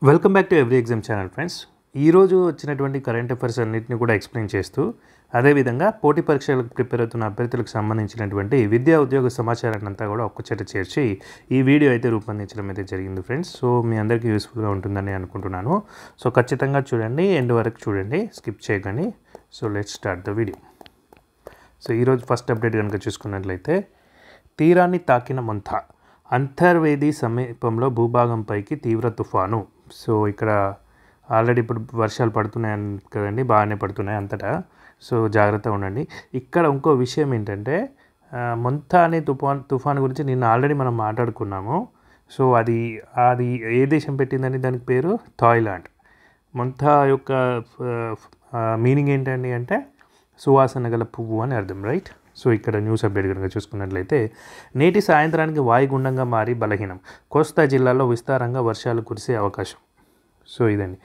Welcome back to every exam channel friends. ఈరోజు వచ్చినటువంటి current affairs అన్నింటినీ కూడా ఎక్స్ప్లెయిన్ చేస్తూ అదేవిధంగా పోటీ పరీక్షలకు ప్రిపేర్ అవుతున్న అభ్యర్థులకు సంబంధించినటువంటి విద్యా ఉద్యోగ సమాచారాన్ని అంతా కూడా ఒక్కచోట చేర్చి ఈ వీడియో అయితే రూపొందించడం అయితే జరిగింది ఫ్రెండ్స్. సో మీ అందరికీ యూస్ఫుల్గా ఉంటుందని అనుకుంటున్నాను. సో ఖచ్చితంగా చూడండి, ఎండ్ వరకు చూడండి, స్కిప్ చేయకండి. So let's start the video. So ఈరోజు ఫస్ట్ అప్డేట్ కనుక చూసుకున్నట్లయితే, తీరాన్ని తాకిన మొంత, అంతర్వేది సమీపంలో భూభాగంపైకి తీవ్ర తుఫాను. సో ఇక్కడ ఆల్రెడీ ఇప్పుడు వర్షాలు పడుతున్నాయి కదండి, బాగానే పడుతున్నాయి అంతటా. సో జాగ్రత్తగా ఉండండి. ఇక్కడ ఇంకో విషయం ఏంటంటే, మొంత అనే తుఫాను గురించి నిన్న ఆల్రెడీ మనం మాట్లాడుకున్నాము. సో అది ఏ దేశం పెట్టిందని దానికి పేరు థాయిలాండ్. మొంత యొక్క మీనింగ్ ఏంటండి అంటే సువాసన గల పువ్వు అని అర్థం, రైట్? సో ఇక్కడ న్యూస్ అప్డేట్ కనుక చూసుకున్నట్లయితే, నేటి సాయంత్రానికి వాయుగుండంగా మారి బలహీనం, కోస్తా జిల్లాలో విస్తారంగా వర్షాలు కురిసే అవకాశం. సో ఇదండి,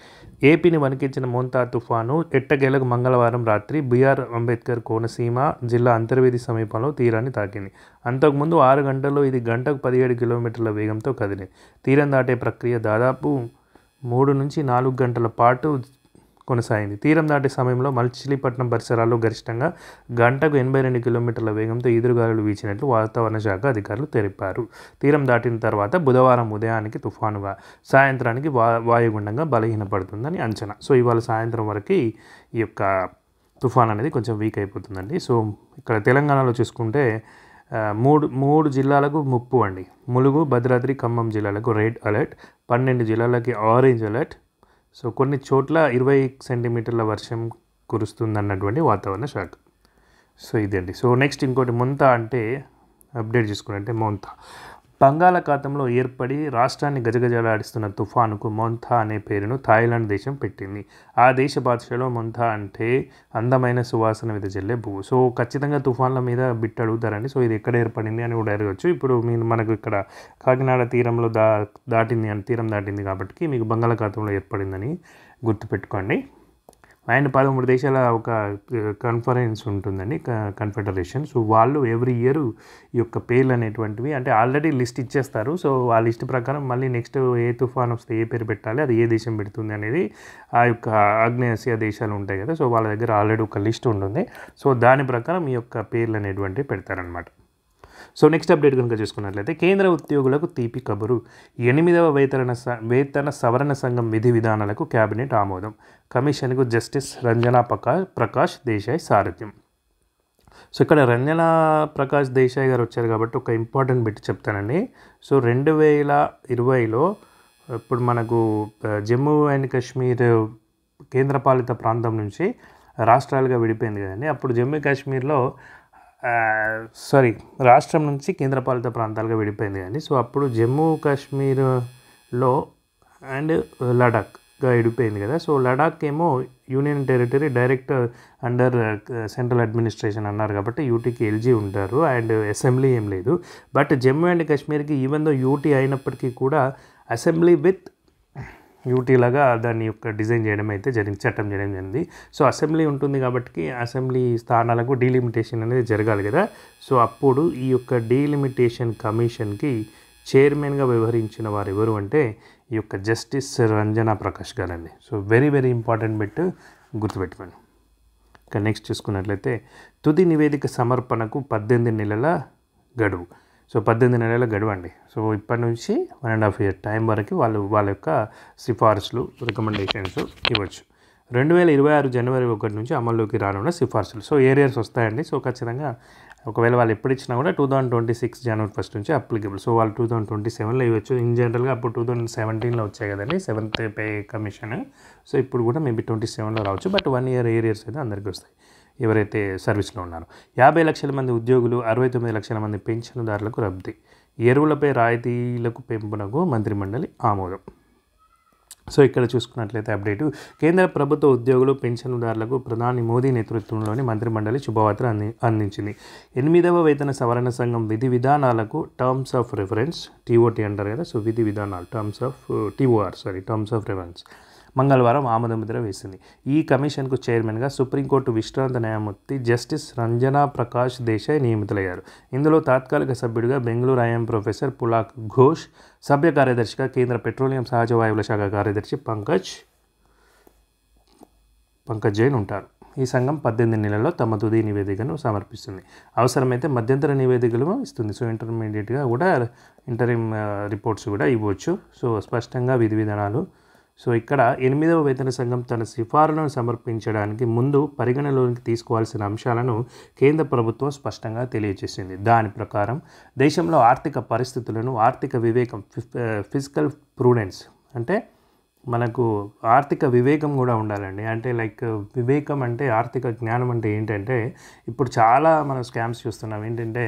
ఏపీని వణికించిన మోంతా తుఫాను ఎట్టకేలకు మంగళవారం రాత్రి బిఆర్ అంబేద్కర్ కోనసీమ జిల్లా అంతర్వేది సమీపంలో తీరాన్ని తాకింది. అంతకుముందు 6 గంటల్లో ఇది గంటకు 17 కిలోమీటర్ల వేగంతో కదిలింది. తీరం దాటే ప్రక్రియ దాదాపు 3 నుంచి 4 గంటల పాటు కొనసాగింది. తీరం దాటే సమయంలో మచిలీపట్నం పరిసరాల్లో గరిష్టంగా గంటకు 82 కిలోమీటర్ల వేగంతో ఈదురుగాలులు వీచినట్లు వాతావరణ శాఖ అధికారులు తెలిపారు. తీరం దాటిన తర్వాత బుధవారం ఉదయానికి తుఫానుగా, సాయంత్రానికి వాయుగుండంగా బలహీనపడుతుందని అంచనా. సో ఇవాళ సాయంత్రం వరకు ఈ యొక్క తుఫాన్ అనేది కొంచెం వీక్ అయిపోతుందండి. సో ఇక్కడ తెలంగాణలో చూసుకుంటే మూడు జిల్లాలకు ముప్పు అండి. ములుగు, భద్రాద్రి, ఖమ్మం జిల్లాలకు రెడ్ అలర్ట్, 12 జిల్లాలకి ఆరెంజ్ అలర్ట్. సో కొన్ని చోట్ల 20 సెంటీమీటర్ల వర్షం కురుస్తుందన్నటువంటి వాతావరణ శాఖ. సో ఇదండి. సో నెక్స్ట్ ఇంకోటి మొంత అంటే అప్డేట్ చూసుకున్నట్టే, మొంత బంగాళాఖాతంలో ఏర్పడి రాష్ట్రాన్ని గజగజలాడిస్తున్న తుఫానుకు మొంత అనే పేరును థాయిలాండ్ దేశం పెట్టింది. ఆ దేశ భాషలో మొంత అంటే అందమైన సువాసన వెదజల్లే పువ్వు. సో ఖచ్చితంగా తుఫాన్ల మీద బిట్ అడుగుతారండి. సో ఇది ఎక్కడ ఏర్పడింది అని కూడా అడగచ్చు. ఇప్పుడు మనకు ఇక్కడ కాకినాడ తీరంలో తీరం దాటింది కాబట్టి మీకు బంగాళాఖాతంలో ఏర్పడిందని గుర్తుపెట్టుకోండి. అండ్ 13 దేశాల ఒక కాన్ఫరెన్స్ ఉంటుందండి, కన్ఫెడరేషన్. సో వాళ్ళు ఎవ్రీ ఇయర్ ఈ యొక్క పేర్లు అనేటువంటివి అంటే ఆల్రెడీ లిస్ట్ ఇచ్చేస్తారు. సో ఆ లిస్ట్ ప్రకారం మళ్ళీ నెక్స్ట్ ఏ తుఫాన్ వస్తే ఏ పేరు పెట్టాలి, అది ఏ దేశం పెడుతుంది అనేది ఆ యొక్క ఆగ్నేయాసియా దేశాలు ఉంటాయి కదా, సో వాళ్ళ దగ్గర ఆల్రెడీ ఒక లిస్ట్ ఉంటుంది. సో దాని ప్రకారం ఈ యొక్క పేర్లు అనేటువంటివి పెడతారనమాట. సో నెక్స్ట్ అప్డేట్ కనుక చూసుకున్నట్లయితే, కేంద్ర ఉద్యోగులకు తీపి కబురు, 8వ వేతన సవరణ సంఘం విధి విధానాలకు కేబినెట్ ఆమోదం, కమిషన్కు జస్టిస్ రంజనా ప్రకాష్ దేశాయ్ సారథ్యం. సో ఇక్కడ రంజనా ప్రకాష్ దేశాయ్ గారు వచ్చారు కాబట్టి ఒక ఇంపార్టెంట్ బిట్ చెప్తానండి. సో 2020లో ఇప్పుడు మనకు జమ్మూ అండ్ కాశ్మీర్ కేంద్రపాలిత ప్రాంతం నుంచి రాష్ట్రాలుగా విడిపోయింది కదండి. అప్పుడు జమ్మూ కాశ్మీర్లో రాష్ట్రం నుంచి కేంద్రపాలిత ప్రాంతాలుగా విడిపోయింది కదండి. సో అప్పుడు జమ్మూ కాశ్మీర్లో అండ్ లడాఖ్గా విడిపోయింది కదా. సో లడాక్ ఏమో union territory, direct under central administration అన్నారు కాబట్టి యూటీకి ఎల్జీ ఉంటారు అండ్ అసెంబ్లీ ఏం లేదు. బట్ జమ్మూ అండ్ కాశ్మీర్కి ఈవెన్ దో యూటీ అయినప్పటికీ కూడా అసెంబ్లీ విత్ యూటీ లాగా దాన్ని యొక్క డిజైన్ చేయడం అయితే చట్టం చేయడం జరిగింది. సో అసెంబ్లీ ఉంటుంది కాబట్టి అసెంబ్లీ స్థానాలకు డీలిమిటేషన్ అనేది జరగాలి కదా. సో అప్పుడు ఈ యొక్క డీలిమిటేషన్ కమిషన్కి చైర్మన్గా వ్యవహరించిన వారు ఎవరు అంటే ఈ యొక్క జస్టిస్ రంజనా ప్రకాష్ గారండి. So very very important bit, గుర్తుపెట్టుకోండి. ఇక నెక్స్ట్ చూసుకున్నట్లయితే, తుది నివేదిక సమర్పణకు 18 నెలల గడువు. సో 18 నెలల గడువు అండి. సో ఇప్పటి నుంచి 1.5 year టైం వరకు వాళ్ళ యొక్క సిఫార్సులు, రికమెండేషన్స్ ఇవ్వచ్చు. 2026 జనవరి 1 నుంచి అమల్లోకి రానున్న సిఫార్సులు. సో ఏరియర్స్ వస్తాయండి. సో ఖచ్చితంగా ఒకవేళ వాళ్ళు ఎప్పుడు ఇచ్చినా కూడా 2026 జనవరి 1 నుంచి అప్లికేబుల్. సో వాళ్ళు 2027లో ఇవ్వచ్చు. ఇన్ జనరల్గా అప్పుడు 2017లో వచ్చాయి కదండి 7th పే కమిషన్. సో ఇప్పుడు కూడా మేబీ 27లో రావచ్చు. బట్ 1 year ఏరియర్స్ అయితే అందరికీ వస్తాయి ఎవరైతే సర్వీస్లో ఉన్నారో. 50 లక్షల మంది ఉద్యోగులు, 69 లక్షల మంది పెన్షన్దారులకు రద్దు, ఎరువులపై రాయితీలకు పెంపునకు మంత్రిమండలి ఆమోదం. సో ఇక్కడ చూసుకున్నట్లయితే అప్డేటు, కేంద్ర ప్రభుత్వ ఉద్యోగులు, పెన్షన్దారులకు ప్రధాని మోదీ నేతృత్వంలోని మంత్రిమండలి శుభవార్త అందించింది. 8వ వేతన సవరణ సంఘం విధి విధానాలకు టర్మ్స్ ఆఫ్ రెఫరెన్స్, TOT అంటారు కదా. సో విధి విధానాలు టర్మ్స్ ఆఫ్ రెఫరెన్స్ మంగళవారం ఆమోదముద్ర వేసింది. ఈ కమిషన్కు చైర్మన్గా సుప్రీంకోర్టు విశ్రాంత న్యాయమూర్తి జస్టిస్ రంజనా ప్రకాష్ దేశాయ్ నియమితులయ్యారు. ఇందులో తాత్కాలిక సభ్యుడిగా బెంగళూరు ఐఎం ప్రొఫెసర్ పులాక్ ఘోష్, సభ్య కార్యదర్శిగా కేంద్ర పెట్రోలియం సహజ వాయువుల శాఖ కార్యదర్శి పంకజ్ జైన్ ఉంటారు. ఈ సంఘం 18 నెలల్లో తమ తుది నివేదికను సమర్పిస్తుంది. అవసరమైతే మధ్యంతర నివేదికలు ఇస్తుంది. సో ఇంటర్మీడియట్గా కూడా ఇంటరిమ్ రిపోర్ట్స్ కూడా ఇవ్వచ్చు. సో స్పష్టంగా విధి విధానాలు. సో ఇక్కడ 8వ వేతన సంఘం తన సిఫారసులను సమర్పించడానికి ముందు పరిగణలోకి తీసుకోవాల్సిన అంశాలను కేంద్ర ప్రభుత్వం స్పష్టంగా తెలియజేసింది. దాని ప్రకారం దేశంలో ఆర్థిక పరిస్థితులను, ఆర్థిక వివేకం, ఫిజికల్ ప్రూడెన్స్ అంటే మనకు ఆర్థిక వివేకం కూడా ఉండాలండి. అంటే లైక్ వివేకం అంటే ఆర్థిక జ్ఞానం అంటే ఏంటంటే ఇప్పుడు చాలా మనం స్కామ్స్ చూస్తున్నాం. ఏంటంటే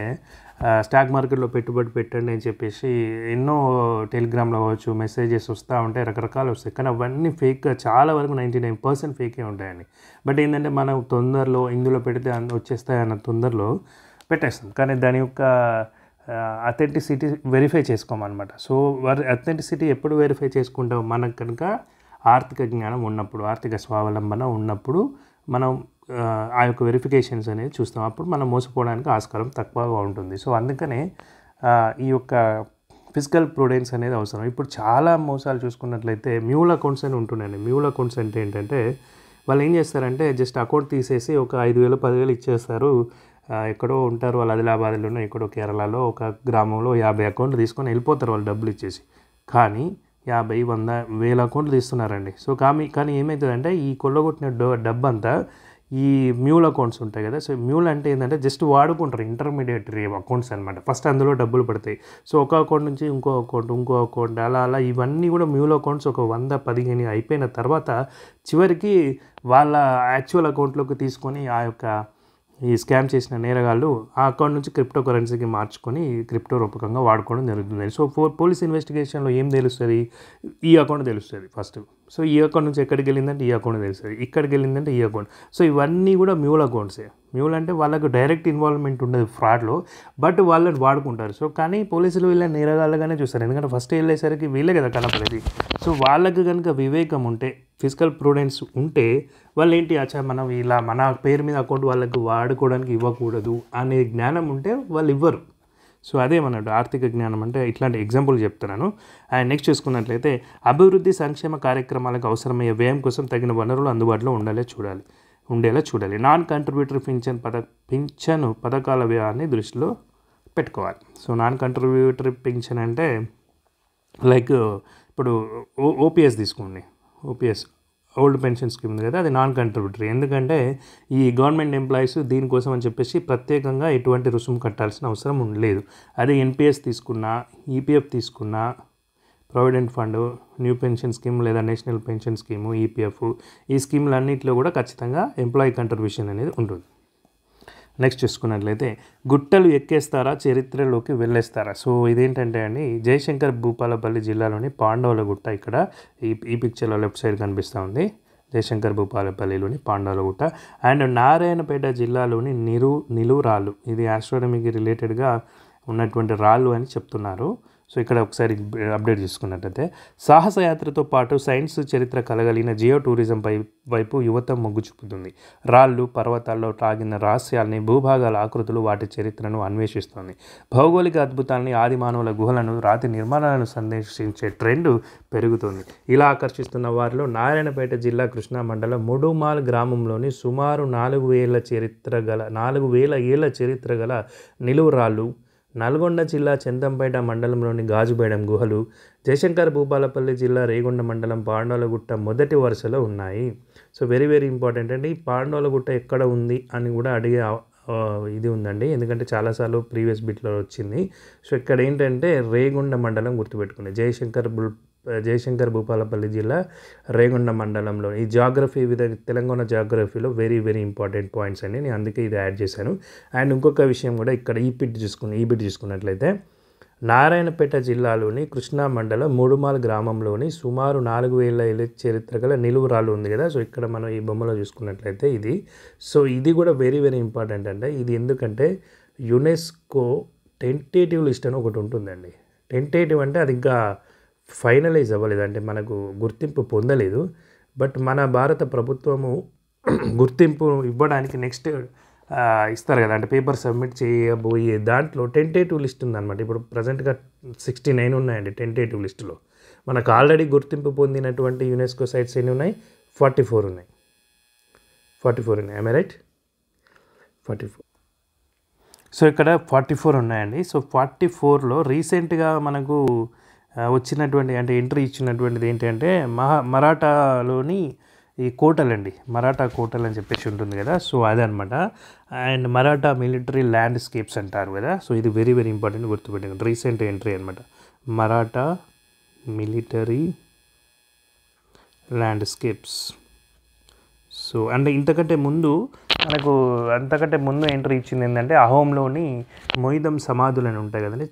స్టాక్ మార్కెట్లో పెట్టుబడి పెట్టండి అని చెప్పేసి ఎన్నో టెలిగ్రామ్లో కావచ్చు మెసేజెస్ వస్తూ ఉంటాయి, రకరకాలు వస్తాయి. కానీ అవన్నీ ఫేక్, చాలా వరకు 99% ఫేకే ఉంటాయండి. బట్ ఏంటంటే మనం తొందరలో ఇందులో పెడితే వచ్చేస్తాయి అన్న తొందరలో పెట్టేస్తాం. కానీ దాని యొక్క అథెంటిసిటీ వెరిఫై చేసుకోమన్నమాట. సో అథెంటిసిటీ ఎప్పుడు వెరిఫై చేసుకుంటాం? మనకు కనుక ఆర్థిక జ్ఞానం ఉన్నప్పుడు, ఆర్థిక స్వావలంబన ఉన్నప్పుడు మనం ఆ యొక్క వెరిఫికేషన్స్ అనేది చూస్తాం. అప్పుడు మనం మోసపోవడానికి ఆస్కారం తక్కువగా ఉంటుంది. సో అందుకనే ఈ యొక్క ఫిజికల్ ప్రూడెన్స్ అనేది అవసరం. ఇప్పుడు చాలా మోసాలు చూసుకున్నట్లయితే మ్యూల్ అకౌంట్స్ అని ఉంటున్నాయండి. మ్యూల్ అకౌంట్స్ అంటే ఏంటంటే వాళ్ళు ఏం చేస్తారంటే జస్ట్ అకౌంట్ తీసేసి ఒక 5,000 10,000 ఇచ్చేస్తారు. ఎక్కడో ఉంటారు వాళ్ళు, ఆదిలాబాద్లోనో ఎక్కడో కేరళలో ఒక గ్రామంలో 50 అకౌంట్లు తీసుకొని వెళ్ళిపోతారు వాళ్ళు డబ్బులు ఇచ్చేసి. కానీ 50, 100, 1000 అకౌంట్లు తీస్తున్నారండి. సో కానీ ఏమవుతుందంటే ఈ కొల్లగొట్టిన డబ్బు అంతా ఈ మ్యూల్ అకౌంట్స్ ఉంటాయి కదా. సో మ్యూల్ అంటే ఏంటంటే జస్ట్ వాడుకుంటారు, ఇంటర్మీడియటరీ అకౌంట్స్ అనమాట. ఫస్ట్ అందులో డబ్బులు పడతాయి. సో ఒక అకౌంట్ నుంచి ఇంకో అకౌంట్ అలా ఇవన్నీ కూడా మ్యూల్ అకౌంట్స్ ఒక 100, 15 అయిపోయిన తర్వాత చివరికి వాళ్ళ యాక్చువల్ అకౌంట్లోకి తీసుకొని ఆ యొక్క ఈ స్కామ్ చేసిన నేరగాళ్ళు ఆ అకౌంట్ నుంచి క్రిప్టో కరెన్సీకి మార్చుకొని క్రిప్టో రూపకంగా వాడుకోవడం జరుగుతుంది. సో పోలీస్ ఇన్వెస్టిగేషన్లో ఏం తెలుస్తుంది? ఈ అకౌంట్ తెలుస్తుంది ఫస్ట్. సో ఈ అకౌంట్ నుంచి ఎక్కడికి వెళ్ళిందంటే ఈ అకౌంట్ తెలుస్తుంది, ఇక్కడికి వెళ్ళిందంటే ఈ అకౌంట్. సో ఇవన్నీ కూడా మ్యూల్ అకౌంట్సే. మ్యూల్ అంటే వాళ్ళకు డైరెక్ట్ ఇన్వాల్వ్మెంట్ ఉండదు ఫ్రాడ్లో, బట్ వాళ్ళని వాడుకుంటారు. సో కానీ పోలీసులు వీళ్ళని నేరగాళ్ళగానే చూస్తారు, ఎందుకంటే ఫస్ట్ వెళ్ళేసరికి వీళ్ళే కదా కనపడేది. సో వాళ్ళకు కనుక వివేకం ఉంటే, ఫిజికల్ ప్రూడెన్స్ ఉంటే వాళ్ళు ఏంటి మనం ఇలా మన పేరు మీద అకౌంట్ వాళ్ళకి వాడుకోవడానికి ఇవ్వకూడదు అనే జ్ఞానం ఉంటే వాళ్ళు ఇవ్వరు. సో అదేమన్నాడు ఆర్థిక జ్ఞానం అంటే. ఇట్లాంటి ఎగ్జాంపుల్ చెప్తున్నాను. అండ్ నెక్స్ట్ చూసుకున్నట్లయితే అభివృద్ధి సంక్షేమ కార్యక్రమాలకు అవసరమయ్యే వ్యయం కోసం తగిన వనరులు అందుబాటులో ఉండేలా చూడాలి. నాన్ కంట్రిబ్యూటరీ పింఛను పథకాల వ్యయాన్ని దృష్టిలో పెట్టుకోవాలి. సో నాన్ కంట్రిబ్యూటరీ పింఛన్ అంటే లైక్ ఇప్పుడు ఓపీఎస్ తీసుకోండి. ఓపీఎస్ ఓల్డ్ పెన్షన్ స్కీమ్ ఉంది కదా, అది నాన్ కంట్రిబ్యూటరీ. ఎందుకంటే ఈ గవర్నమెంట్ ఎంప్లాయీస్ దీనికోసం అని చెప్పేసి ప్రత్యేకంగా ఎటువంటి రుసుము కట్టాల్సిన అవసరం లేదు. అదే ఎన్పిఎస్ తీసుకున్నా, ఈపీఎఫ్ తీసుకున్నా, provident fund, new pension scheme లేదా నేషనల్ పెన్షన్ స్కీము, ఈపీఎఫ్, ఈ స్కీములన్నింటిలో కూడా ఖచ్చితంగా ఎంప్లాయీ కంట్రిబ్యూషన్ అనేది ఉంటుంది. నెక్స్ట్ చూసుకున్నట్లయితే గుట్టలు ఎక్కేస్తారా, చరిత్రలోకి వెళ్ళేస్తారా? సో ఇదేంటంటే అండి, జయశంకర్ భూపాలపల్లి జిల్లాలోని పాండవుల గుట్ట. ఇక్కడ ఈ పిక్చర్లో లెఫ్ట్ సైడ్ కనిపిస్తూ ఉంది జయశంకర్ భూపాలపల్లిలోని పాండవుల గుట్ట. అండ్ నారాయణపేట జిల్లాలోని నిలువు రాళ్ళు. ఇది ఆస్ట్రానమీకి రిలేటెడ్గా ఉన్నటువంటి రాళ్ళు అని చెప్తున్నారు. సో ఇక్కడ ఒకసారి అప్డేట్ చేసుకున్నట్లయితే సాహసయాత్రతో పాటు సైన్స్ చరిత్ర కలగలిగిన జియో టూరిజం వైపు యువత మొగ్గు చూపుతుంది. రాళ్ళు, పర్వతాల్లో తాగిన రహస్యాల్ని, భూభాగాల ఆకృతులు, వాటి చరిత్రను అన్వేషిస్తుంది. భౌగోళిక అద్భుతాలని, ఆది మానవుల గుహలను, రాతి నిర్మాణాలను సందర్శించే ట్రెండ్ పెరుగుతుంది. ఇలా ఆకర్షిస్తున్న వారిలో నారాయణపేట జిల్లా కృష్ణా మండలం ముడుమాల్ గ్రామంలోని సుమారు 4,000 ఏళ్ల చరిత్ర గల నిలువు రాళ్ళు, నల్గొండ జిల్లా చందంపేట మండలంలోని గాజుబేడం గుహలు, జయశంకర్ భూపాలపల్లి జిల్లా రేగొండ మండలం పాండవులగుట్ట మొదటి వరుసలో ఉన్నాయి. సో వెరీ వెరీ ఇంపార్టెంట్ అండి. ఈ పాండవులగుట్ట ఎక్కడ ఉంది అని కూడా అడిగే ఇది ఉందండి, ఎందుకంటే చాలాసార్లు ప్రీవియస్ బిట్లో వచ్చింది. సో ఇక్కడ ఏంటంటే రేగొండ మండలం గుర్తుపెట్టుకోండి. జయశంకర్ భూపాలపల్లి జిల్లా రేగొండ మండలంలో. ఈ జాగ్రఫీ తెలంగాణ జాగ్రఫీలో వెరీ వెరీ ఇంపార్టెంట్ పాయింట్స్ అండి, నేను అందుకే ఇది యాడ్ చేశాను. అండ్ ఇంకొక విషయం కూడా ఇక్కడ ఈ బిట్ చూసుకున్నట్లయితే నారాయణపేట జిల్లాలోని కృష్ణా మండలం ముడుమాల్ గ్రామంలోని సుమారు 4,000 ఏళ్ల చరిత్ర గల నిలువు రాళ్ళు ఉంది కదా. సో ఇక్కడ మనం ఈ బొమ్మలో చూసుకున్నట్లయితే ఇది కూడా వెరీ వెరీ ఇంపార్టెంట్ అండి. ఇది ఎందుకంటే యునెస్కో టెంటేటివ్ లిస్ట్ అని ఒకటి ఉంటుందండి. టెంటేటివ్ అంటే అది ఇంకా ఫైనలైజ్ అవ్వలేదు, అంటే మనకు గుర్తింపు పొందలేదు. బట్ మన భారత ప్రభుత్వము గుర్తింపు ఇవ్వడానికి నెక్స్ట్ ఇస్తారు కదా, అంటే పేపర్ సబ్మిట్ చేయబోయే దాంట్లో టెంటేటివ్ లిస్ట్ ఉందన్నమాట. ఇప్పుడు ప్రజెంట్గా 69 ఉన్నాయండి టెంటేటివ్ లిస్టులో. మనకు ఆల్రెడీ గుర్తింపు పొందినటువంటి యునెస్కో సైట్స్ ఎన్ని ఉన్నాయి? 44 ఉన్నాయి. 44 ఉన్నాయి. I right? 44. సో ఇక్కడ 44 ఉన్నాయండి. సో 44లో రీసెంట్గా మనకు వచ్చినటువంటి అంటే ఎంట్రీ ఇచ్చినటువంటిది ఏంటంటే మరాఠాలోని ఈ కోటల్ అండి, మరాఠా కోటల్ అని చెప్పేసి ఉంటుంది కదా, సో అదనమాట. అండ్ మరాఠా మిలిటరీ ల్యాండ్స్కేప్స్ అంటారు కదా, సో ఇది వెరీ వెరీ ఇంపార్టెంట్ గుర్తుపెట్టుకోండి. రీసెంట్ ఎంట్రీ అనమాట, మరాఠా మిలిటరీ ల్యాండ్స్కేప్స్. సో అంటే అంతకంటే ముందు ఎంట్రీ ఇచ్చింది ఏంటంటే అహోంలోని మొయిదం సమాధులు అని ఉంటాయి కదండి,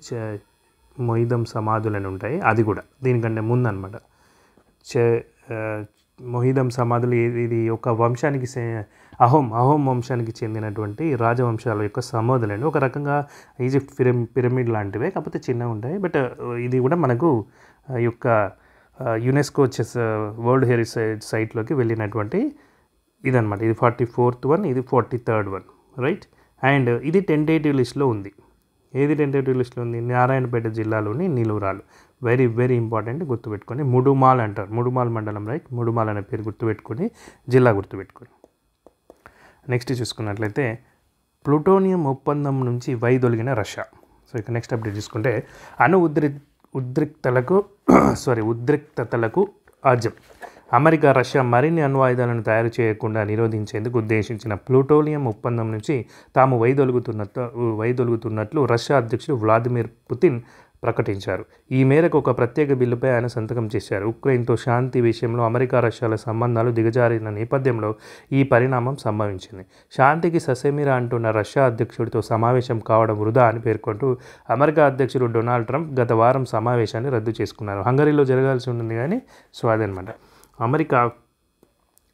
మొయిదం సమాధులు అని ఉంటాయి, అది కూడా దీనికంటే ముందు అనమాట. మొహిదం సమాధులు ఇది ఒక వంశానికి అహోం వంశానికి చెందినటువంటి రాజవంశాల యొక్క సమాధులండి. ఒక రకంగా ఈజిప్ట్ పిరమిడ్ లాంటివే, కాకపోతే చిన్నగా ఉంటాయి. బట్ ఇది కూడా మనకు ఈ యొక్క యునెస్కో వరల్డ్ హెరిటేజ్ సైట్లోకి వెళ్ళినటువంటి ఇదనమాట. ఇది 44th వన్, ఇది 43rd వన్, రైట్. అండ్ ఇది టెంటేటివ్ లిస్ట్లో ఉంది. ఏది టెంటేటివ్ లిస్ట్లో ఉంది? నారాయణపేట జిల్లాలోని నిలువురాలు. వెరీ వెరీ ఇంపార్టెంట్ గుర్తుపెట్టుకొని. ముడుమాల్ అంటారు, ముడుమాల్ మండలం, రైట్. ముడుమాల్ అనే పేరు గుర్తుపెట్టుకొని, జిల్లా గుర్తుపెట్టుకొని. నెక్స్ట్ చూసుకున్నట్లయితే ప్లూటోనియం ఒప్పందం నుంచి వైదొలిగిన రష్యా. సో ఇక నెక్స్ట్ అప్డేట్ చూసుకుంటే ఉద్రిక్తతలకు ఆజ్యం. అమెరికా రష్యా మరిన్ని అణు ఆయుధాలను తయారు చేయకుండా నిరోధించేందుకు ఉద్దేశించిన ప్లూటోనియం ఒప్పందం నుంచి తాము వైదొలుగుతున్నట్లు రష్యా అధ్యక్షుడు వ్లాదిమిర్ పుతిన్ ప్రకటించారు. ఈ మేరకు ఒక ప్రత్యేక బిల్లుపై ఆయన సంతకం చేశారు. ఉక్రెయిన్తో శాంతి విషయంలో అమెరికా రష్యాల సంబంధాలు దిగజారిన నేపథ్యంలో ఈ పరిణామం సంభవించింది. శాంతికి ససేమిరా అంటున్న రష్యా అధ్యక్షుడితో సమావేశం కావడం వృధా అని పేర్కొంటూ అమెరికా అధ్యక్షుడు డొనాల్డ్ ట్రంప్ గత వారం సమావేశాన్ని రద్దు చేసుకున్నారు. హంగరీలో జరగాల్సి ఉంటుంది కానీ, సో అదనమాట. అమెరికా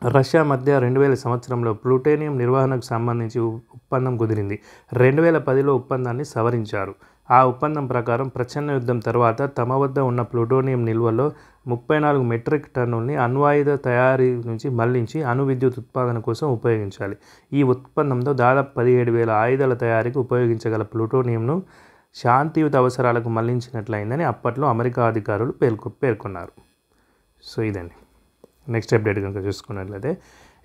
రష్యా మధ్య 2000 సంవత్సరంలో ప్లూటోనియం నిర్వహణకు సంబంధించి ఒప్పందం కుదిరింది. 2010లో ఒప్పందాన్ని సవరించారు. ఆ ఒప్పందం ప్రకారం ప్రచ్ఛన్న యుద్ధం తర్వాత తమ వద్ద ఉన్న ప్లూటోనియం నిల్వలో 34 మెట్రిక్ టన్నుల్ని అణ్వాయుధ తయారీ నుంచి మళ్లించి అణు విద్యుత్ ఉత్పాదన కోసం ఉపయోగించాలి. ఈ ఒప్పందంతో దాదాపు 17,000 ఆయుధాల తయారీకి ఉపయోగించగల ప్లూటోనియంను శాంతియుత అవసరాలకు మళ్లించినట్లయిందని అప్పట్లో అమెరికా అధికారులు పేర్కొన్నారు. సో ఇదండి. నెక్స్ట్ అప్డేట్ కనుక చూసుకున్నట్లయితే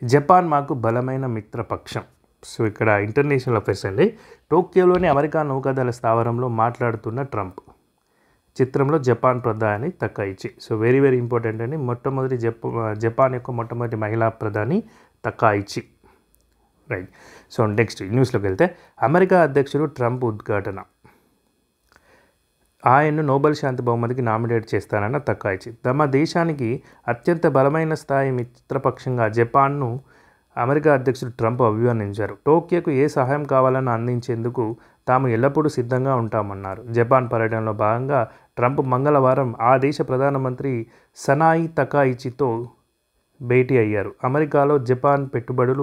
జపాన్ మాకు బలమైన మిత్రపక్షం. సో ఇక్కడ ఇంటర్నేషనల్ అఫైర్స్ అండి. టోక్యోలోని అమెరికా నౌకాదళ స్థావరంలో మాట్లాడుతున్న ట్రంప్. చిత్రంలో జపాన్ ప్రధాని తకాయిచి. సో వెరీ వెరీ ఇంపార్టెంట్ అండి. జపాన్ యొక్క మొట్టమొదటి మహిళా ప్రధాని తకాయిచి, రైట్. సో నెక్స్ట్ న్యూస్లోకి వెళ్తే అమెరికా అధ్యక్షుడు ట్రంప్ ఉద్ఘాటన. ఆయన్ను నోబెల్ శాంతి బహుమతికి నామినేట్ చేస్తానన్న తకాయిచి. తమ దేశానికి అత్యంత బలమైన స్థాయి మిత్రపక్షంగా జపాన్ను అమెరికా అధ్యక్షుడు ట్రంప్ అభివర్ణించారు. టోక్యోకు ఏ సహాయం కావాలన్నా అందించేందుకు తాము ఎల్లప్పుడూ సిద్ధంగా ఉంటామన్నారు. జపాన్ పర్యటనలో భాగంగా ట్రంప్ మంగళవారం ఆ దేశ ప్రధానమంత్రి సనాయి తకాయిచితో భేటీ అయ్యారు. అమెరికాలో జపాన్ పెట్టుబడుల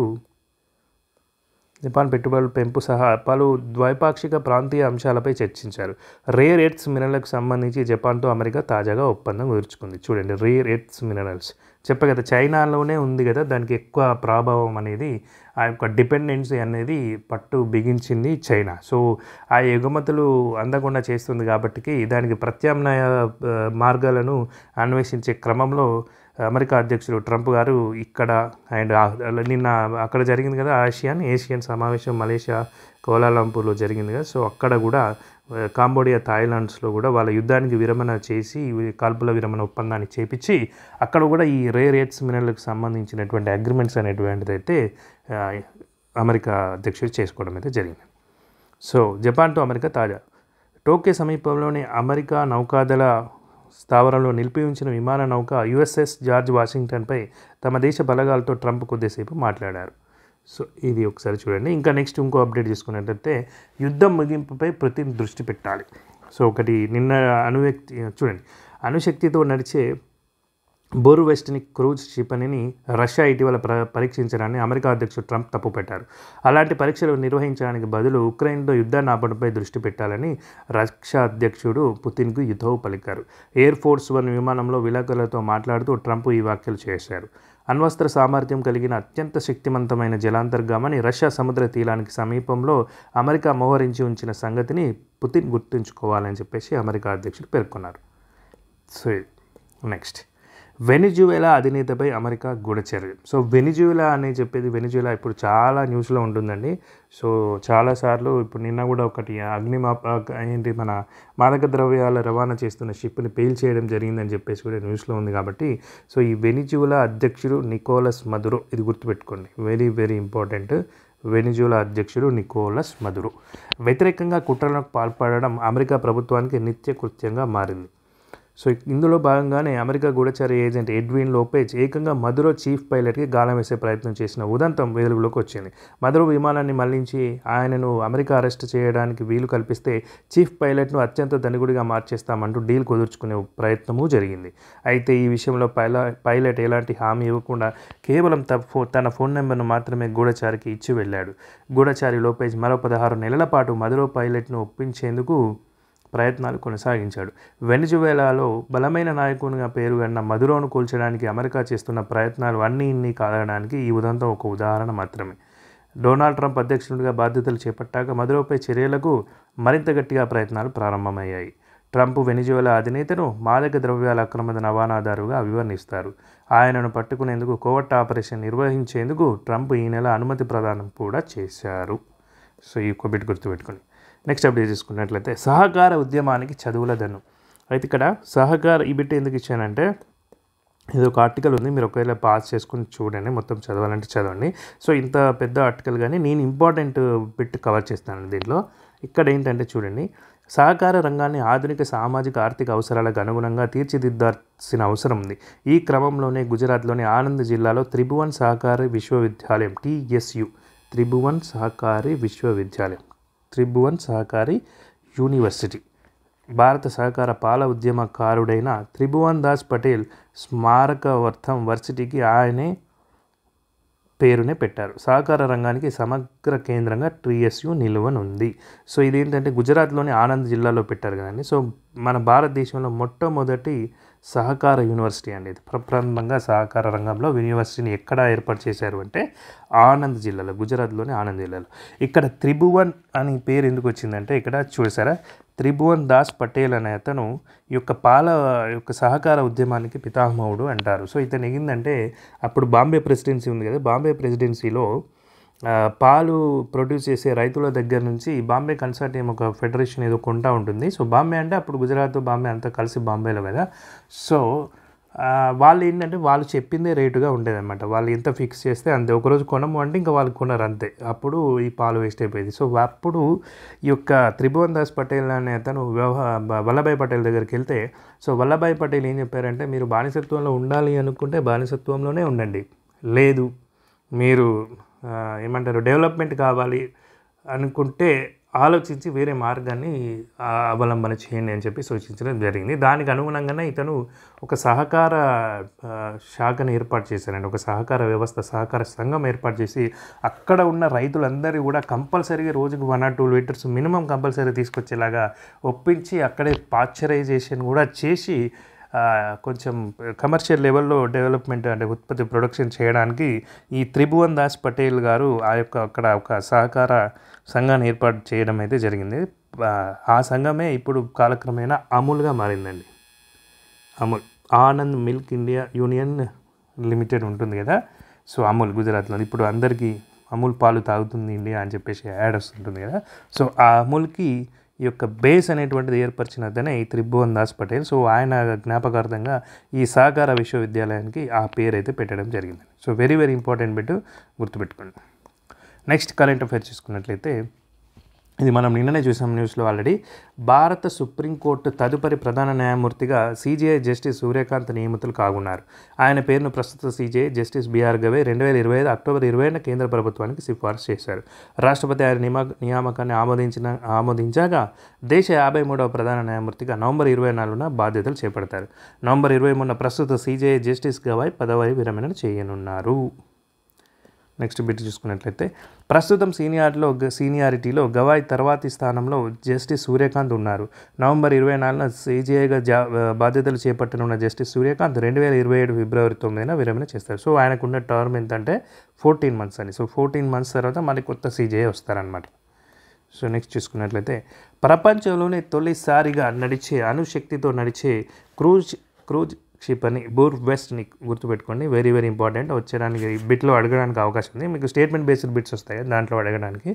పెంపు సహా పలు ద్వైపాక్షిక ప్రాంతీయ అంశాలపై చర్చించారు. రేర్ ఎర్త్స్ మినరల్స్కు సంబంధించి జపాన్తో అమెరికా తాజాగా ఒప్పందం కుదుర్చుకుంది. చూడండి, రేర్ ఎర్త్స్ మినరల్స్ చెప్పే కదా, చైనాలోనే ఉంది కదా, దానికి ఎక్కువ ప్రభావం అనేది, ఆ యొక్క డిపెండెన్సీ అనేది పట్టు బిగించింది చైనా. సో ఆ ఎగుమతులు అందకుండా చేస్తుంది కాబట్టి దానికి ప్రత్యామ్నాయ మార్గాలను అన్వేషించే క్రమంలో అమెరికా అధ్యక్షుడు ట్రంప్ గారు ఇక్కడ అండ్ నిన్న అక్కడ జరిగింది కదా ఏషియన్ సమావేశం మలేషియా కౌలాలంపూర్లో జరిగింది కదా. సో అక్కడ కూడా కాంబోడియా, థాయిలాండ్స్లో కూడా వాళ్ళ యుద్ధానికి విరమణ చేసి కాల్పుల విరమణ ఒప్పందాన్ని చేపించి అక్కడ కూడా ఈ రేర్ ఎర్త్స్ మినరల్కి సంబంధించినటువంటి అగ్రిమెంట్స్ అనేటువంటిది అయితే అమెరికా అధ్యక్షుడు చేసుకోవడం అయితే జరిగింది. సో జపాన్తో అమెరికా తాజా. టోక్యో సమీపంలోని అమెరికా నౌకాదళ స్థావరంలో నిలిపి ఉంచిన విమాన నౌక USS జార్జ్ వాషింగ్టన్పై తమ దేశ బలగాలతో ట్రంప్ కొద్దిసేపు మాట్లాడారు. సో ఇది ఒకసారి చూడండి. ఇంకా నెక్స్ట్ ఇంకో అప్డేట్ తీసుకున్నట్లయితే యుద్ధం ముగింపుపై పుతిన్ దృష్టి పెట్టాలి. సో ఒకటి నిన్న చూడండి, అణుశక్తితో నడిచే బోరువెస్ట్ని క్రూజ్ క్షిపణిని రష్యా ఇటీవల పరీక్షించడాన్ని అమెరికా అధ్యక్షుడు ట్రంప్ తప్పుపెట్టారు. అలాంటి పరీక్షలు నిర్వహించడానికి బదులు ఉక్రెయిన్తో యుద్ధాన్ని ఆపడంపై దృష్టి పెట్టాలని రష్యా అధ్యక్షుడు పుతిన్కు హితవు పలికారు. ఎయిర్ ఫోర్స్ 1 విమానంలో విలేకరులతో మాట్లాడుతూ ట్రంప్ ఈ వ్యాఖ్యలు చేశారు. అణ్వస్త్ర సామర్థ్యం కలిగిన అత్యంత శక్తివంతమైన జలాంతర్గామని రష్యా సముద్ర తీరానికి సమీపంలో అమెరికా మోహరించి ఉంచిన సంగతిని పుతిన్ గుర్తుంచుకోవాలని చెప్పేసి అమెరికా అధ్యక్షుడు పేర్కొన్నారు. సో నెక్స్ట్, వెనిజువేలా అధినేతపై అమెరికా గూఢచర్య. సో వెనిజువేలా అని చెప్పేది, వెనిజువేలా ఇప్పుడు చాలా న్యూస్లో ఉంటుందండి. సో చాలాసార్లు ఇప్పుడు నిన్న కూడా ఒకటి ఏంటి మన మాదక ద్రవ్యాల రవాణా చేస్తున్న షిప్ని పేల్చేయడం జరిగిందని చెప్పేసి కూడా న్యూస్లో ఉంది. కాబట్టి సో ఈ వెనిజువేలా అధ్యక్షుడు నికోలస్ మదురో, ఇది గుర్తుపెట్టుకోండి, వెరీ వెరీ ఇంపార్టెంట్. వెనిజువేలా అధ్యక్షుడు నికోలస్ మదురో వ్యతిరేకంగా కుట్రలకు పాల్పడడం అమెరికా ప్రభుత్వానికి నిత్యకృత్యంగా మారింది. సో ఇందులో భాగంగానే అమెరికా గూఢచర్య ఏజెంట్ ఎడ్విన్ లోపెజ్ ఏకంగా మదురో చీఫ్ పైలట్కి గాలం వేసే ప్రయత్నం చేసిన ఉదంతం వెలుగులోకి వచ్చింది. మదురో విమానాన్ని మళ్లించి ఆయనను అమెరికా అరెస్ట్ చేయడానికి వీలు కల్పిస్తే చీఫ్ పైలట్ను అత్యంత ధనికుడిగా మార్చేస్తామంటూ డీల్ కుదుర్చుకునే ప్రయత్నము జరిగింది. అయితే ఈ విషయంలో పైలట్ ఎలాంటి హామీ ఇవ్వకుండా కేవలం తన ఫోన్ నెంబర్ను మాత్రమే గూఢచారికి ఇచ్చి వెళ్ళాడు. గూఢచారి లోపెజ్ మరో 16 నెలల పాటు మదురో పైలట్ను ఒప్పించేందుకు ప్రయత్నాలు కొనసాగించాడు. వెనిజువేలాలో బలమైన నాయకునిగా పేరుగన్న మదురోను కూల్చడానికి అమెరికా చేస్తున్న ప్రయత్నాలు ఇన్ని కాదనడానికి ఈ ఉదంతం ఒక ఉదాహరణ మాత్రమే. డొనాల్డ్ ట్రంప్ అధ్యక్షుడిగా బాధ్యతలు చేపట్టాక మదురోపై చర్యలకు మరింత గట్టిగా ప్రయత్నాలు ప్రారంభమయ్యాయి. ట్రంప్ వెనిజువేలా అధినేతను మాదక ద్రవ్యాల అక్రమ రవాణాదారుగా అభివర్ణిస్తారు. ఆయనను పట్టుకునేందుకు కోవర్ట్ ఆపరేషన్ నిర్వహించేందుకు ట్రంప్ ఈ నెల అనుమతి ప్రదానం కూడా చేశారు. సో ఈ బిట్ గుర్తుపెట్టుకుని నెక్స్ట్ అప్డేట్ చేసుకున్నట్లయితే సహకార ఉద్యమానికి చదువుల దన్ను. అయితే ఇక్కడ సహకార ఈ బిట్ ఎందుకు ఇచ్చానంటే, ఇది ఒక ఆర్టికల్ ఉంది, మీరు ఒకవేళ పాస్ చేసుకుని చూడండి, మొత్తం చదవాలంటే చదవండి. సో ఇంత పెద్ద ఆర్టికల్ కానీ నేను ఇంపార్టెంట్ బిట్ కవర్ చేస్తాను దీంట్లో. ఇక్కడ ఏంటంటే చూడండి, సహకార రంగాన్ని ఆధునిక సామాజిక ఆర్థిక అవసరాలకు అనుగుణంగా తీర్చిదిద్దాల్సిన అవసరం ఉంది. ఈ క్రమంలోనే గుజరాత్లోని ఆనంద్ జిల్లాలో త్రిభువన్ సహకారి విశ్వవిద్యాలయం TSU త్రిభువన్ సహకారి విశ్వవిద్యాలయం, త్రిభువన్ సహకారి యూనివర్సిటీ, భారత సహకార పాల ఉద్యమకారుడైన త్రిభువన్ దాస్ పటేల్ స్మారకార్థం వర్సిటీకి ఆయనే పేరునే పెట్టారు. సహకార రంగానికి సమగ్ర కేంద్రంగా TSU నిలువనుంది. సో ఇదేంటంటే గుజరాత్లోని ఆనంద్ జిల్లాలో పెట్టారు కదండి. సో మన భారతదేశంలో మొట్టమొదటి సహకార యూనివర్సిటీ అండి ఇది. ప్రప్రథమంగా సహకార రంగంలో యూనివర్సిటీని ఎక్కడ ఏర్పాటు చేశారు అంటే ఆనంద్ జిల్లాలో, గుజరాత్లోని ఆనంద్ జిల్లాలో. ఇక్కడ త్రిభువన్ అని పేరు ఎందుకు వచ్చిందంటే, ఇక్కడ చూసారా, త్రిభువన్ దాస్ పటేల్ అనే అతను ఈ యొక్క సహకార ఉద్యమానికి పితామహుడు అంటారు. సో ఇతను ఏంటంటే, అప్పుడు బాంబే ప్రెసిడెన్సీ ఉంది కదా, బాంబే ప్రెసిడెన్సీలో పాలు ప్రొడ్యూస్ చేసే రైతుల దగ్గర నుంచి బాంబే కన్సార్టియం ఒక ఫెడరేషన్ ఏదో కొంటా ఉంటుంది. సో బాంబే అంటే అప్పుడు గుజరాత్ బాంబే అంతా కలిసి బాంబేలో కదా. సో వాళ్ళు ఏంటంటే వాళ్ళు చెప్పిందే రేటుగా ఉండేదన్నమాట. వాళ్ళు ఎంత ఫిక్స్ చేస్తే అంతే, ఒకరోజు కొనము అంటే ఇంకా వాళ్ళు కొనరు అంతే. అప్పుడు ఈ పాలు వేస్ట్ అయిపోయింది. సో అప్పుడు ఈ యొక్క త్రిభువన్ దాస్ పటేల్ అనే అతను వల్లభాయ్ పటేల్ దగ్గరికి వెళ్తే, సో వల్లభాయ్ పటేల్ ఏం చెప్పారంటే, మీరు బానిసత్వంలో ఉండాలి అనుకుంటే బానిసత్వంలోనే ఉండండి, లేదు మీరు ఏమంటారు డెవలప్మెంట్ కావాలి అనుకుంటే ఆలోచించి వేరే మార్గాన్ని అవలంబన చేయండి అని చెప్పి సూచించడం జరిగింది. దానికి అనుగుణంగానే ఇతను ఒక సహకార శాఖను ఏర్పాటు చేశారండి, ఒక సహకార వ్యవస్థ, సహకార సంఘం ఏర్పాటు చేసి అక్కడ ఉన్న రైతులందరూ కూడా కంపల్సరీగా రోజుకు 1 or 2 లీటర్స్ మినిమం కంపల్సరీ తీసుకొచ్చేలాగా ఒప్పించి అక్కడే పాశ్చరైజేషన్ కూడా చేసి కొంచెం కమర్షియల్ లెవెల్లో డెవలప్మెంట్ అంటే ఉత్పత్తి ప్రొడక్షన్ చేయడానికి ఈ త్రిభువన్ దాస్ పటేల్ గారు అక్కడ ఒక సహకార సంఘాన్ని ఏర్పాటు చేయడం అయితే జరిగింది. ఆ సంఘమే ఇప్పుడు కాలక్రమేణా అమూల్గా మారిందండి. Amul, Anand milk India union limited ఉంటుంది కదా. సో అమూల్ గుజరాత్లో ఇప్పుడు అందరికీ అమూల్ పాలు తాగుతుంది ఇండియా అని చెప్పేసి యాడ్ వస్తుంటుంది కదా. సో ఆ అమూల్కి ఈ యొక్క బేస్ అనేటువంటిది ఏర్పరిచినదనే ఈ త్రిభువన్ దాస్ పటేల్. సో ఆయన జ్ఞాపకార్థంగా ఈ సహకార విశ్వవిద్యాలయానికి ఆ పేరు అయితే పెట్టడం జరిగింది. So very very important bit గుర్తుపెట్టుకోండి. నెక్స్ట్ కరెంట్ అఫైర్స్ చూసుకున్నట్లయితే, ఇది మనం నిన్ననే చూసాం న్యూస్లో ఆల్రెడీ. భారత సుప్రీంకోర్టు తదుపరి ప్రధాన న్యాయమూర్తిగా సీజేఐ జస్టిస్ సూర్యకాంత్ నియమితులు కానున్నారు. ఆయన పేరును ప్రస్తుత CJI justice BR Gavai 2025 October 20న కేంద్ర ప్రభుత్వానికి సిఫార్సు చేశారు. రాష్ట్రపతి ఆయన నియామకాన్ని ఆమోదించాక దేశ 53వ ప్రధాన న్యాయమూర్తిగా నవంబర్ 24న బాధ్యతలు చేపడతారు. నవంబర్ 23న ప్రస్తుత సీజేఐ జస్టిస్ గవై పదవి విరమణ చేయనున్నారు. నెక్స్ట్ బిట్ చూసుకున్నట్లయితే ప్రస్తుతం సీనియారిటీలో గవాయ్ తర్వాతి స్థానంలో జస్టిస్ సూర్యకాంత్ ఉన్నారు. నవంబర్ 24న సీజేఐగా బాధ్యతలు చేపట్టనున్న జస్టిస్ సూర్యకాంత్ 2027 ఫిబ్రవరి 9న విరమణ చేస్తారు. సో ఆయనకున్న టర్మ్ ఎంత 14 months అని. సో 14 months తర్వాత మళ్ళీ కొత్త సీజేఐ వస్తారనమాట. సో నెక్స్ట్ చూసుకున్నట్లయితే ప్రపంచంలోనే తొలిసారిగా అణుశక్తితో నడిచే క్రూజ్ షిప్ అని బూర్వెస్ట్ని గుర్తుపెట్టుకోండి. Very very important. వచ్చేదానికి బిట్లో అడగడానికి అవకాశం ఉంది. మీకు స్టేట్మెంట్ బేస్డ్ బిట్స్ వస్తాయి, దాంట్లో అడగడానికి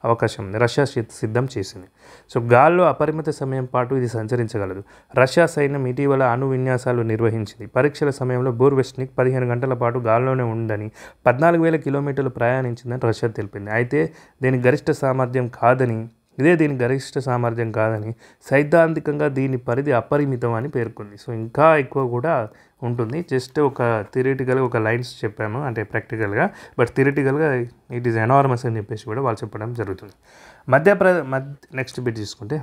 అవకాశం ఉంది. రష్యా సిద్ధం చేసింది. సో గాల్లో అపరిమిత సమయం పాటు ఇది సంచరించగలదు. రష్యా సైన్యం ఇటీవల అణు విన్యాసాలు నిర్వహించింది. పరీక్షల సమయంలో బూర్వెస్ట్నిక్ 15 గంటల పాటు గాల్లోనే ఉందని 14,000 కిలోమీటర్లు ప్రయాణించిందని రష్యా తెలిపింది. అయితే దీని గరిష్ట సామర్థ్యం కాదని సైద్ధాంతికంగా దీని పరిధి అపరిమితం అని పేర్కొంది. సో ఇంకా ఎక్కువ కూడా ఉంటుంది. జస్ట్ ఒక థియరిటికల్గా ఒక లైన్స్ చెప్పాము, అంటే ప్రాక్టికల్గా, బట్ థియరిటికల్గా ఇట్ ఈస్ ఎనార్మస్ అని చెప్పేసి కూడా వాళ్ళు చెప్పడం జరుగుతుంది. నెక్స్ట్ బిట్ తీసుకుంటే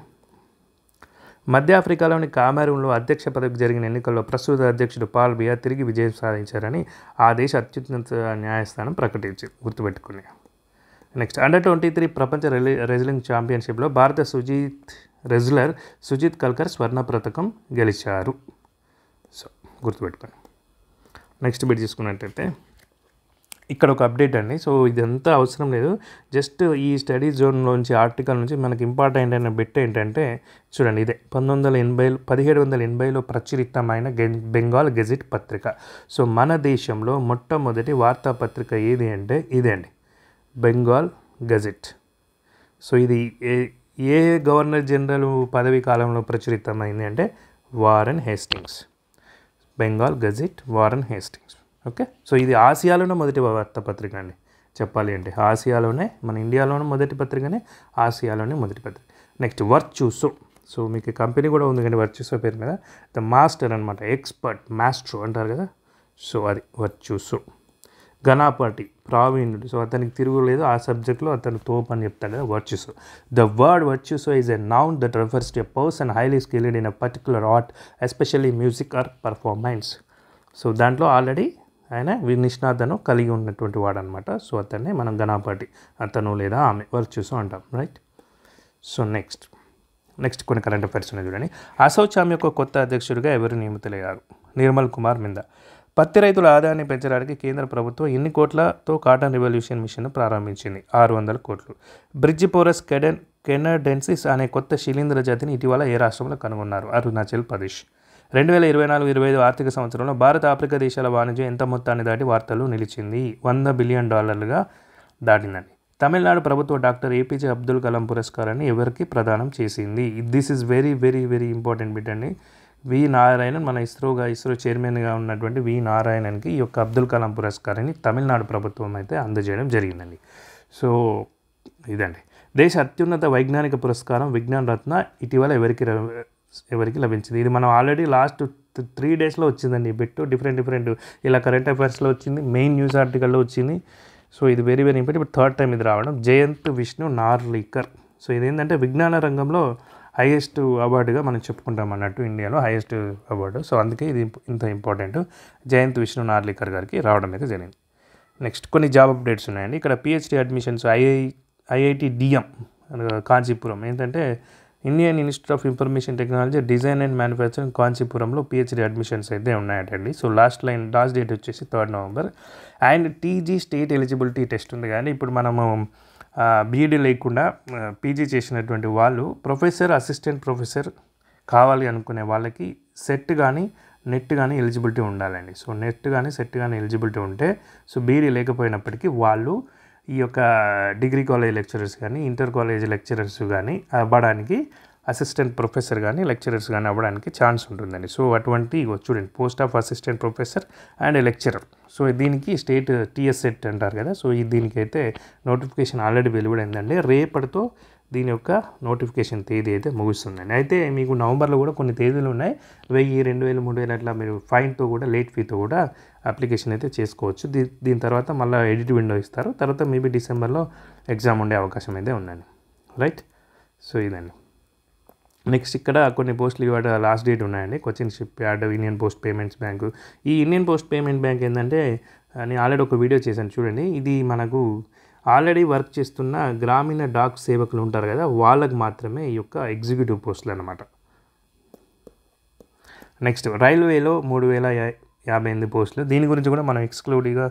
మధ్య ఆఫ్రికాలోని కామెరూన్లో అధ్యక్ష పదవికి జరిగిన ఎన్నికల్లో ప్రస్తుత అధ్యక్షుడు పాల్ బియా తిరిగి విజయం సాధించారని ఆ దేశ అత్యున్నత న్యాయస్థానం ప్రకటించింది. గుర్తుపెట్టుకుని. నెక్స్ట్ అండర్-23 ప్రపంచ రెజ్లింగ్ ఛాంపియన్షిప్లో భారత రెజ్లర్ సుజిత్ కల్కర్ స్వర్ణ పతకం గెలిచారు. సో గుర్తుపెట్టుకోండి. నెక్స్ట్ బిట్ తీసుకున్నట్టయితే ఇక్కడ ఒక అప్డేట్ అండి. సో ఇదంతా అవసరం లేదు, జస్ట్ ఈ స్టడీ జోన్లోంచి ఆర్టికల్ నుంచి మనకి ఇంపార్టెంట్ అయిన బిట్ ఏంటంటే చూడండి, ఇదే 1780లో ప్రచురితమైన బెంగాల్ గెజిట్ పత్రిక. సో మన దేశంలో మొట్టమొదటి వార్తాపత్రిక ఏది అంటే ఇదే అండి, బెంగాల్ గెజిట్. సో ఇది ఏ గవర్నర్ జనరల్ పదవీ కాలంలో ప్రచురితమైంది అంటే Warren Hastings. Bengal gazette Warren Hastings. Okay. So ఇది ఆసియాలోనే మొదటి వార్తాపత్రిక అండి చెప్పాలి అంటే. ఆసియాలోనే, మన ఇండియాలోనే మొదటి పత్రికనే, ఆసియాలోనే మొదటి పత్రిక. నెక్స్ట్ వర్చ్యూసో. సో మీకు కంపెనీ కూడా ఉంది కానీ వర్చ్యూసో పేరు మీద. ద మాస్టర్ అనమాట, ఎక్స్పర్ట్, మాస్ట్రో అంటారు కదా. సో అది వర్చ్యూసో. ఘనాపాటి, ప్రావీణ్యుడు. సో అతనికి తిరుగులేదు, ఆ సబ్జెక్ట్లో అతను తోపు అని చెప్తాడు కదా, virtuoso. The word virtuoso is a noun that refers to a person highly skilled in a particular art, especially music or performance. So దాంట్లో ఆల్రెడీ ఆయన నిష్ణాతను కలిగి ఉన్నటువంటి వాడు అనమాట. సో అతన్నే మనం ఘనాపాటి, అతను లేదా ఆమె వర్చ్యూసో అంటాం, రైట్. సో నెక్స్ట్ కొన్ని కరెంట్ అఫైర్స్ ఉన్నాయి చూడండి. అసోచామ్ యొక్క కొత్త అధ్యక్షుడిగా ఎవరు నియమితులయ్యారు? నిర్మల్ కుమార్ మిందా. పత్తి రైతుల ఆదాయాన్ని పెంచడానికి కేంద్ర ప్రభుత్వం ఎన్ని కోట్లతో కాటన్ రివల్యూషన్ మిషన్ ప్రారంభించింది? 600 కోట్లు. బ్రిడ్జిపోరస్ కెనడెన్సిస్ అనే కొత్త శిలీంద్ర జాతిని ఇటీవల ఏ రాష్ట్రంలో కనుగొన్నారు? అరుణాచల్ ప్రదేశ్. 2024-25 ఆర్థిక సంవత్సరంలో భారత ఆఫ్రికా దేశాల వాణిజ్యం ఎంత మొత్తాన్ని దాటి వార్తలు నిలిచింది? $100 బిలియన్ దాటిందండి. తమిళనాడు ప్రభుత్వ డాక్టర్ ఏపీజే అబ్దుల్ కలాం పురస్కారాన్ని ఎవరికి ప్రదానం చేసింది? This is very very very important bit అండి. వి నారాయణన్, మన ఇస్రో చైర్మన్గా ఉన్నటువంటి వి నారాయణన్కి ఈ యొక్క అబ్దుల్ కలాం పురస్కారాన్ని తమిళనాడు ప్రభుత్వం అయితే అందజేయడం జరిగిందండి. సో ఇదండి దేశ అత్యున్నత వైజ్ఞానిక పురస్కారం విజ్ఞాన్ రత్న ఇటీవల ఎవరికి లభించింది? ఇది మనం ఆల్రెడీ లాస్ట్ 3 daysలో వచ్చిందండి. బిట్టు డిఫరెంట్ ఇలా కరెంట్ అఫైర్స్లో వచ్చింది, మెయిన్ న్యూస్ ఆర్టికల్లో వచ్చింది. సో ఇది వెరీ వెరీ ఇంపార్టెంట్. ఇప్పుడు 3rd time ఇది రావడం. జయంత్ విష్ణు నార్లీకర్. సో ఇదేంటంటే విజ్ఞాన రంగంలో హైయెస్ట్ అవార్డుగా మనం చెప్పుకుంటాం అన్నట్టు, ఇండియాలో హైయెస్ట్ అవార్డు. సో అందుకే ఇది ఇంత ఇంపార్టెంట్. జయంత్ విష్ణు నార్లీకర్ గారికి రావడం అయితే జరిగింది. నెక్స్ట్ కొన్ని జాబ్ అప్డేట్స్ ఉన్నాయండి. ఇక్కడ పిహెచ్డి అడ్మిషన్స్ ఐఐటిడిఎం కాంచీపురం ఏంటంటే Indian institute of information technology design and manufacturing కాంచీపురంలో పిహెచ్డి అడ్మిషన్స్ అయితే ఉన్నాయటండి. సో లాస్ట్ డేట్ వచ్చేసి 3rd November. And TG state eligibility test ఉంది. కానీ ఇప్పుడు మనము బీఈడీ లేకుండా పీజీ చేసినటువంటి వాళ్ళు ప్రొఫెసర్, అసిస్టెంట్ ప్రొఫెసర్ కావాలి అనుకునే వాళ్ళకి సెట్ కానీ నెట్ కానీ ఎలిజిబిలిటీ ఉండాలండి. సో నెట్ కానీ సెట్ కానీ ఎలిజిబిలిటీ ఉంటే, సో బీఈడీ లేకపోయినప్పటికీ వాళ్ళు ఈ యొక్క డిగ్రీ కాలేజ్ లెక్చరర్స్ కానీ, ఇంటర్ కాలేజ్ లెక్చరర్స్ కానీ అవ్వడానికి, అసిస్టెంట్ ప్రొఫెసర్ కానీ లెక్చరర్స్ కానీ అవ్వడానికి ఛాన్స్ ఉంటుందండి. సో అటువంటి చూడండి, post of assistant professor and lecturer. So దీనికి స్టేట్ టీఎస్ సెట్ అంటారు కదా. సో దీనికైతే నోటిఫికేషన్ ఆల్రెడీ వెలువడిందండి. రేపటితో దీని యొక్క నోటిఫికేషన్ తేదీ అయితే ముగుస్తుందండి. అయితే మీకు నవంబర్లో కూడా కొన్ని తేదీలు ఉన్నాయి. 1000, 2000, 3000 అట్లా మీరు ఫైన్తో కూడా లేట్ ఫీతో కూడా అప్లికేషన్ అయితే చేసుకోవచ్చు. దీని తర్వాత మళ్ళీ ఎడిట్ విండో ఇస్తారు. తర్వాత మేబీ డిసెంబర్లో ఎగ్జామ్ ఉండే అవకాశం అయితే ఉందండి. రైట్. సో ఇదండి. నెక్స్ట్ ఇక్కడ కొన్ని పోస్టులు ఇవాళ లాస్ట్ డేట్ ఉన్నాయండి. Cochin ship yard, Indian post payments bank. ఈ ఇండియన్ పోస్ట్ పేమెంట్ బ్యాంక్ ఏంటంటే నేను ఆల్రెడీ ఒక వీడియో చేశాను చూడండి. ఇది మనకు ఆల్రెడీ వర్క్ చేస్తున్న గ్రామీణ డాక్ సేవకులు ఉంటారు కదా, వాళ్ళకి మాత్రమే ఈ యొక్క ఎగ్జిక్యూటివ్ పోస్టులు అన్నమాట. నెక్స్ట్ రైల్వేలో 3058 పోస్టులు. దీని గురించి కూడా మనం ఎక్స్క్లూడివ్గా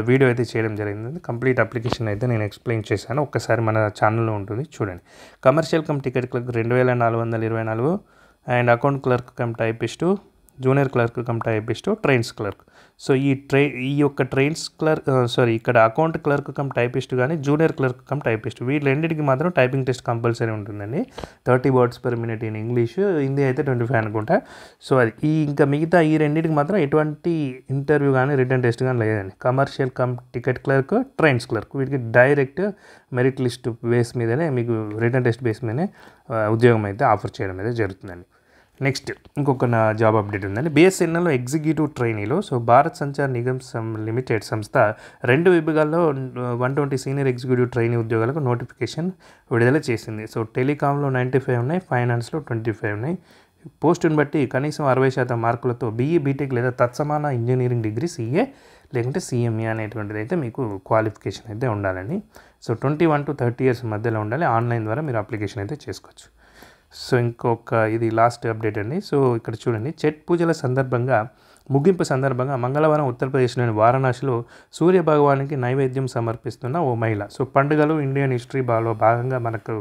వీడియో అయితే చేయడం జరిగింది. కంప్లీట్ అప్లికేషన్ అయితే నేను ఎక్స్ప్లెయిన్ చేశాను. ఒక్కసారి మన ఛానల్లో ఉంటుంది చూడండి. Commercial come ticket clerk 2424 and account clerk cum typist, junior clerk cum typist, trains clerk. So ఈ యొక్క ట్రైన్స్ క్లర్క్ ఇక్కడ అకౌంట్ క్లర్క్ కమ్ టైపిస్ట్ కానీ జూనియర్ క్లర్క్ కమ్ టైపిస్ట్ వీళ్ళన్నిటికి మాత్రం టైపింగ్ టెస్ట్ కంపల్సరీ ఉంటుందండి. 30 words per minute in English, Hindi అయితే 25 అనుకుంటా. So అది ఇంకా మిగతా ఈ రెండింటికి మాత్రం ఎటువంటి ఇంటర్వ్యూ కానీ రిటర్న్ టెస్ట్ కానీ లేదండి. Commercial come ticket clerk, trains clerk వీటికి డైరెక్ట్ మెరిట్ లిస్ట్ బేస్ మీదనే మీకు రిటర్న్ టెస్ట్ బేస్ మీదనే ఉద్యోగం అయితే ఆఫర్ చేయడం అయితే జరుగుతుందండి. నెక్స్ట్ ఇంకొక జాబ్ అప్డేట్ ఉందండి. బిఎస్ఎన్ఎల్లో ఎగ్జిక్యూటివ్ ట్రైనీలో భారత్ సంచార్ నిగమ్ లిమిటెడ్ సంస్థ 2 విభాగాల్లో 120 సీనియర్ ఎగ్జిక్యూటివ్ ట్రైనీ ఉద్యోగాలకు నోటిఫికేషన్ విడుదల చేసింది. సో టెలికాంలో 95 ఉన్నాయి, ఫైనాన్స్లో 25 ఉన్నాయి. పోస్టును బట్టి కనీసం 60% మార్కులతో బీఈ, బీటెక్ లేదా తత్సమాన ఇంజనీరింగ్ డిగ్రీ, సిఏ లేకుంటే సిఎంఏ అనేటువంటిది అయితే మీకు క్వాలిఫికేషన్ అయితే ఉండాలండి. సో 21 to 30 years మధ్యలో ఉండాలి. ఆన్లైన్ ద్వారా మీరు అప్లికేషన్ అయితే చేసుకోవచ్చు. సో ఇంకొక ఇది లాస్ట్ అప్డేట్ అండి. సో ఇక్కడ చూడండి, ఛట్ పూజల ముగింపు సందర్భంగా మంగళవారం ఉత్తరప్రదేశ్లోని వారణాసిలో సూర్య భగవానికి నైవేద్యం సమర్పిస్తున్న ఓ మహిళ. సో పండుగలు ఇండియన్ హిస్టరీలో భాగంగా మనకు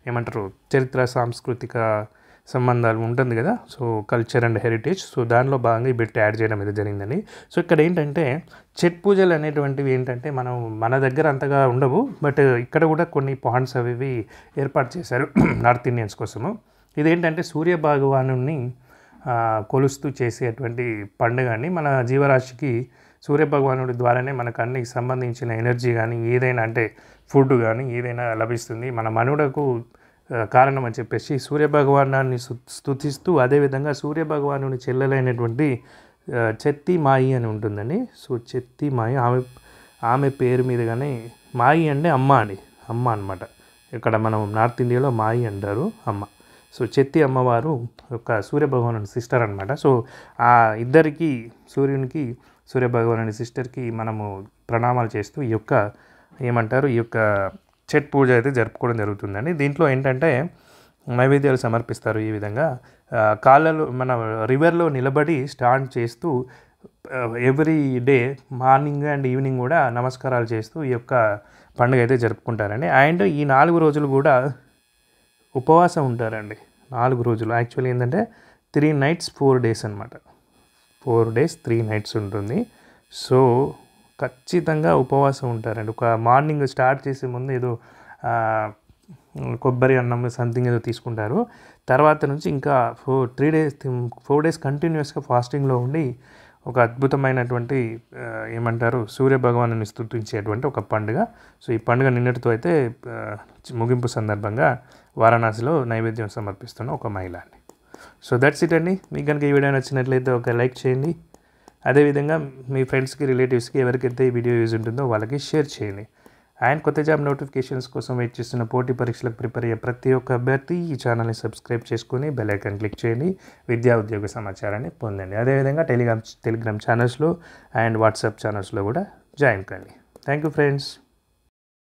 ఏమంటారు చరిత్ర, సాంస్కృతిక సంబంధాలు ఉంటుంది కదా, so culture and heritage. So దానిలో భాగంగా ఈ బిట్ యాడ్ చేయడం అయితే జరిగిందండి. సో ఇక్కడ ఏంటంటే ఛట్ పూజలు అనేటువంటివి ఏంటంటే మన దగ్గర అంతగా ఉండవు, బట్ ఇక్కడ కూడా కొన్ని పాయింట్స్ అవి ఏర్పాటు చేశారు నార్త్ ఇండియన్స్ కోసము. ఇదేంటంటే సూర్య భగవాను కొలుస్తూ చేసేటువంటి పండుగ అండి. మన జీవరాశికి సూర్యభగవానుడి ద్వారానే మనకు అన్ని సంబంధించిన ఎనర్జీ కానీ ఏదైనా అంటే ఫుడ్ కానీ ఏదైనా లభిస్తుంది. మన మనుగడకు కారణం అని చెప్పేసి సూర్యభగవానాన్ని స్తుతిస్తూ, అదేవిధంగా సూర్యభగవానుని చెల్లెలైనటువంటి చెత్తి మాయి అని ఉంటుందండి. సో చెత్తి మాయి ఆమె పేరు మీదుగానే మాయి అంటే అమ్మ అనమాట. ఇక్కడ మనం నార్త్ ఇండియాలో మాయి అంటారు అమ్మ. సో చెత్తి అమ్మవారు యొక్క సూర్యభగవాను సిస్టర్ అనమాట. సో ఆ ఇద్దరికి సూర్యునికి సూర్యభగవాను సిస్టర్కి మనము ప్రణామాలు చేస్తూ ఈ యొక్క ఛట్ పూజ అయితే జరుపుకోవడం జరుగుతుందండి. దీంట్లో ఏంటంటే నైవేద్యాలు సమర్పిస్తారు. ఈ విధంగా కాళ్ళలో మన రివర్లో నిలబడి స్టాండ్ చేస్తూ every day morning and evening కూడా నమస్కారాలు చేస్తూ ఈ యొక్క పండుగ అయితే జరుపుకుంటారండి. అండ్ ఈ 4 రోజులు కూడా ఉపవాసం ఉంటారండి. 4 రోజులు యాక్చువల్లీ ఏంటంటే 3 nights 4 days అనమాట. 4 days 3 nights ఉంటుంది. సో ఖచ్చితంగా ఉపవాసం ఉంటారండి. ఒక మార్నింగ్ స్టార్ట్ చేసే ముందు ఏదో కొబ్బరి అన్నం సంథింగ్ ఏదో తీసుకుంటారు. తర్వాత నుంచి ఇంకా 4 days కంటిన్యూస్గా ఫాస్టింగ్లో ఉండి ఒక అద్భుతమైనటువంటి సూర్య భగవాను స్తుతించేటువంటి ఒక పండుగ. సో ఈ పండుగ నిన్నటితో అయితే ముగింపు సందర్భంగా వారణాసిలో నైవేద్యం సమర్పిస్తున్న ఒక మహిళ అండి. సో దట్స్ ఇట్ అండి. మీకు కనుక ఈ వీడియో నచ్చినట్లయితే ఒక లైక్ చేయండి. అదేవిధంగా మీ ఫ్రెండ్స్కి, రిలేటివ్స్కి ఎవరికైతే ఈ వీడియో యూజ్ ఉంటుందో వాళ్ళకి షేర్ చేయండి. అండ్ కొత్త జాబ్ నోటిఫికేషన్స్ కోసం వెయిట్ చేస్తున్న పోటీ పరీక్షలకు ప్రిపేర్ అయ్యే ప్రతి ఒక్క అభ్యర్థి ఈ ఛానల్ని సబ్స్క్రైబ్ చేసుకుని బెల్ ఐకాన్ క్లిక్ చేయండి. విద్యా ఉద్యోగ సమాచారాన్ని పొందండి. అదేవిధంగా టెలిగ్రామ్ ఛానల్స్లో అండ్ వాట్సాప్ ఛానల్స్లో కూడా జాయిన్ కండి. Thank you friends.